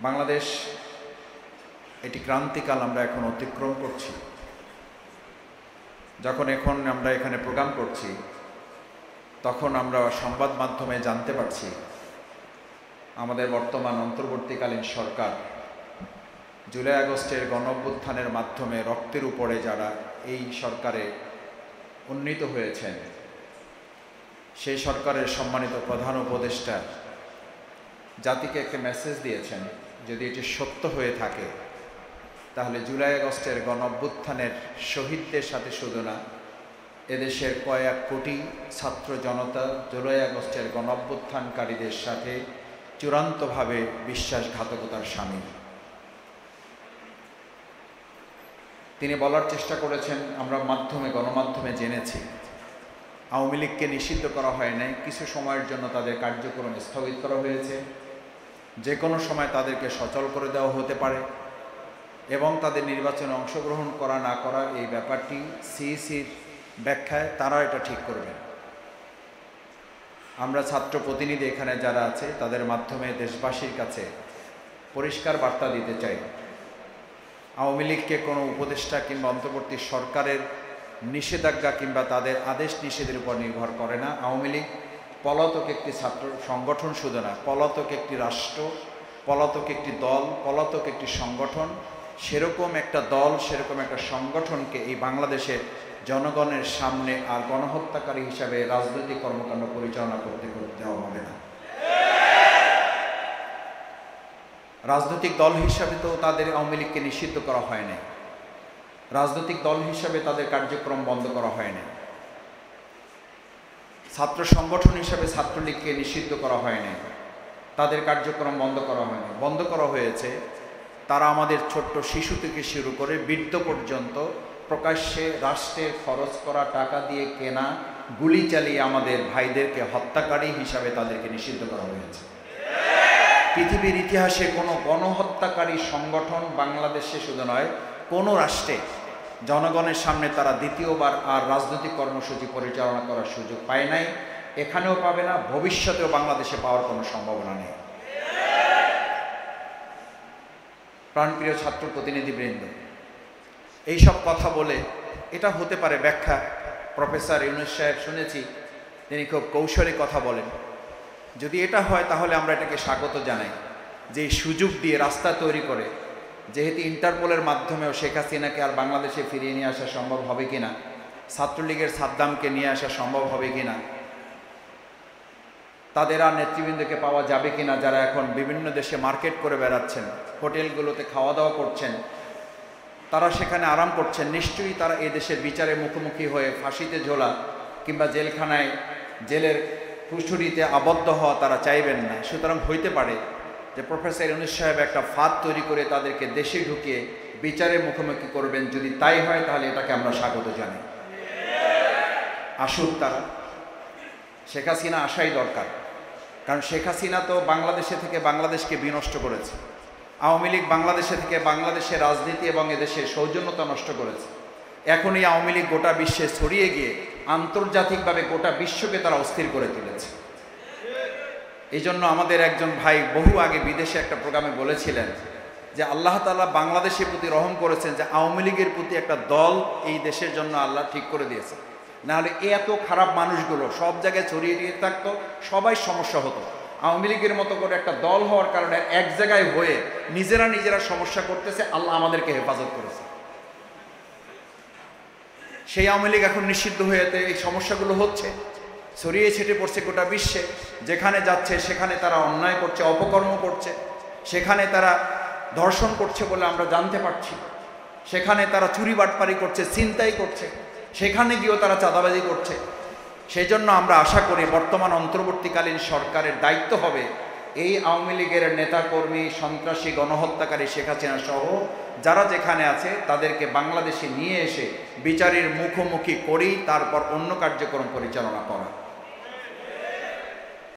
বাংলাদেশ এটি ক্রান্তিকাল আমরা এখন অতিক্রম করছি। যখন আমরা এখানে প্রোগ্রাম করছি তখন আমরা সংবাদ মাধ্যমে জানতে পারছি আমাদের বর্তমান অন্তর্বর্তীকালীন সরকার জুলাই আগস্টের গণঅভ্যুত্থানের মাধ্যমে রক্তের উপরে যারা এই সরকারে উন্নীত হয়েছেন সেই সরকারের সম্মানিত প্রধান উপদেষ্টা জাতিকে একটা মেসেজ দিয়েছেন, যদি এটি সত্য হয়ে থাকে তাহলে জুলাই আগস্টের গণঅভ্যুত্থানের শহীদদের সাথে শুধু না, এদেশের কয়েক কোটি ছাত্র জনতা জুলাই আগস্টের গণঅভ্যুত্থানকারীদের সাথে চূড়ান্তভাবে বিশ্বাসঘাতকতার শামিল। তিনি বলার চেষ্টা করেছেন, আমরা গণমাধ্যমে জেনেছি আওয়ামী লীগকে নিষিদ্ধ করা হয় নাই, কিছু সময়ের জন্য তাদের কার্যক্রম স্থগিত করা হয়েছে, যে কোনো সময় তাদেরকে সচল করে দেওয়া হতে পারে এবং তাদের নির্বাচনে অংশগ্রহণ করা না করা এই ব্যাপারটি সিইসির ব্যাখ্যায় তারা এটা ঠিক করবেন। আমরা ছাত্র প্রতিনিধি এখানে যারা আছে তাদের মাধ্যমে দেশবাসীর কাছে পরিষ্কার বার্তা দিতে চাই, আওয়ামী লীগকে কোনো উপদেষ্টা কিংবা অন্তর্বর্তী সরকারের নিষেধাজ্ঞা কিংবা তাদের আদেশ নিষেধের উপর নির্ভর করে না। আওয়ামী লীগ পলাতক একটি ছাত্র সংগঠন শুধু না, পলাতক একটি রাষ্ট্র, পলাতক একটি দল, পলাতক একটি সংগঠন। সেরকম একটা দল, সেরকম একটা সংগঠনকে এই বাংলাদেশের জনগণের সামনে আর গণহত্যাকারী হিসাবে রাজনৈতিক কর্মকাণ্ড পরিচালনা করতে দেওয়া হবে না। রাজনৈতিক দল হিসাবে তো তাদের আওয়ামী লীগকে নিষিদ্ধ করা হয় নাই, রাজনৈতিক দল হিসাবে তাদের কার্যক্রম বন্ধ করা হয় নাই, ছাত্র সংগঠন হিসাবে ছাত্রলীগকে নিষিদ্ধ করা হয় নাই, তাদের কার্যক্রম বন্ধ করা হয়নি। বন্ধ করা হয়েছে তারা আমাদের ছোট্ট শিশু থেকে শুরু করে বৃদ্ধ পর্যন্ত প্রকাশ্যে রাষ্ট্রের খরচ করা টাকা দিয়ে কেনা গুলি চালিয়ে আমাদের ভাইদেরকে হত্যাকারী হিসাবে তাদেরকে নিষিদ্ধ করা হয়েছে। পৃথিবীর ইতিহাসে কোনো গণহত্যাকারী সংগঠন বাংলাদেশে শুধু নয়, কোনো রাষ্ট্রে জনগণের সামনে তারা দ্বিতীয়বার আর রাজনৈতিক কর্মসূচি পরিচালনা করার সুযোগ পায় নাই, এখানেও পাবে না, ভবিষ্যতেও বাংলাদেশে পাওয়ার কোনো সম্ভাবনা নেই। প্রাণপ্রিয় ছাত্র প্রতিনিধিবৃন্দ, এইসব কথা বলে এটা হতে পারে ব্যাখ্যা, প্রফেসর ইউনূস সাহেব শুনেছি তিনি খুব কৌশলী কথা বলেন, যদি এটা হয় তাহলে আমরা এটাকে স্বাগত জানাই যে এই সুযোগ দিয়ে রাস্তা তৈরি করে, যেহেতু ইন্টারপোলের মাধ্যমেও শেখ হাসিনাকে আর বাংলাদেশে ফিরিয়ে নিয়ে আসা সম্ভব হবে কিনা, ছাত্রলীগের সাদ্দামকে নিয়ে আসা সম্ভব হবে কিনা, তাদের আর নেতৃবৃন্দকে পাওয়া যাবে কিনা যারা এখন বিভিন্ন দেশে মার্কেট করে বেড়াচ্ছেন, হোটেলগুলোতে খাওয়া দাওয়া করছেন, তারা সেখানে আরাম করছেন, নিশ্চয়ই তারা এই দেশের বিচারে মুখোমুখি হয়ে ফাঁসিতে ঝোলা কিংবা জেলখানায় জেলের কুঠুরিতে আবদ্ধ হওয়া তারা চাইবেন না। সুতরাং হইতে পারে যে প্রফেসর ইউনূস সাহেব একটা ফাঁদ তৈরি করে তাদেরকে দেশে ঢুকিয়ে বিচারের মুখোমুখি করবেন। যদি তাই হয় তাহলে এটাকে আমরা স্বাগত জানাই। আসুক তারা, শেখ হাসিনা আসাই দরকার, কারণ শেখ হাসিনা তো বাংলাদেশে থেকে বাংলাদেশকে বিনষ্ট করেছে, আওয়ামী লীগ বাংলাদেশে থেকে বাংলাদেশের রাজনীতি এবং এদেশের সৌজন্যতা নষ্ট করেছে। এখন এই আওয়ামী লীগ গোটা বিশ্বে ছড়িয়ে গিয়ে আন্তর্জাতিকভাবে গোটা বিশ্বকে তারা অস্থির করে তুলেছে। এই জন্য আমাদের একজন ভাই বহু আগে বিদেশে একটা প্রোগ্রামে বলেছিলেন যে আল্লাহ তাআলা বাংলাদেশের প্রতি রহম করেছেন যে আওয়ামী লীগের প্রতি একটা দল এই দেশের জন্য আল্লাহ ঠিক করে দিয়েছে, নাহলে এত খারাপ মানুষগুলো সব জায়গায় ছড়িয়ে দিয়ে থাকতো, সবাই সমস্যা হতো। আওয়ামী লীগের মতো করে একটা দল হওয়ার কারণে এক জায়গায় হয়ে নিজেরা সমস্যা করতেছে, আল্লাহ আমাদেরকে হেফাজত করেছে। সেই আওয়ামী লীগ এখন নিষিদ্ধ হয়েতে এই সমস্যাগুলো হচ্ছে, ছড়িয়ে ছিটে পড়ছে গোটা বিশ্বে, যেখানে যাচ্ছে সেখানে তারা অন্যায় করছে, অপকর্ম করছে, সেখানে তারা ধর্ষণ করছে বলে আমরা জানতে পারছি, সেখানে তারা চুরি বাটপারি করছে, ছিনতাই করছে, সেখানে গিয়েও তারা চাঁদাবাজি করছে। সেই জন্য আমরা আশা করি বর্তমান অন্তর্বর্তীকালীন সরকারের দায়িত্ব হবে এই আওয়ামী লীগের নেতাকর্মী, সন্ত্রাসী, গণহত্যাকারী শেখ হাসিনা সহ যারা যেখানে আছে তাদেরকে বাংলাদেশে নিয়ে এসে বিচারের মুখোমুখি করেই তারপর অন্য কার্যক্রম পরিচালনা করা।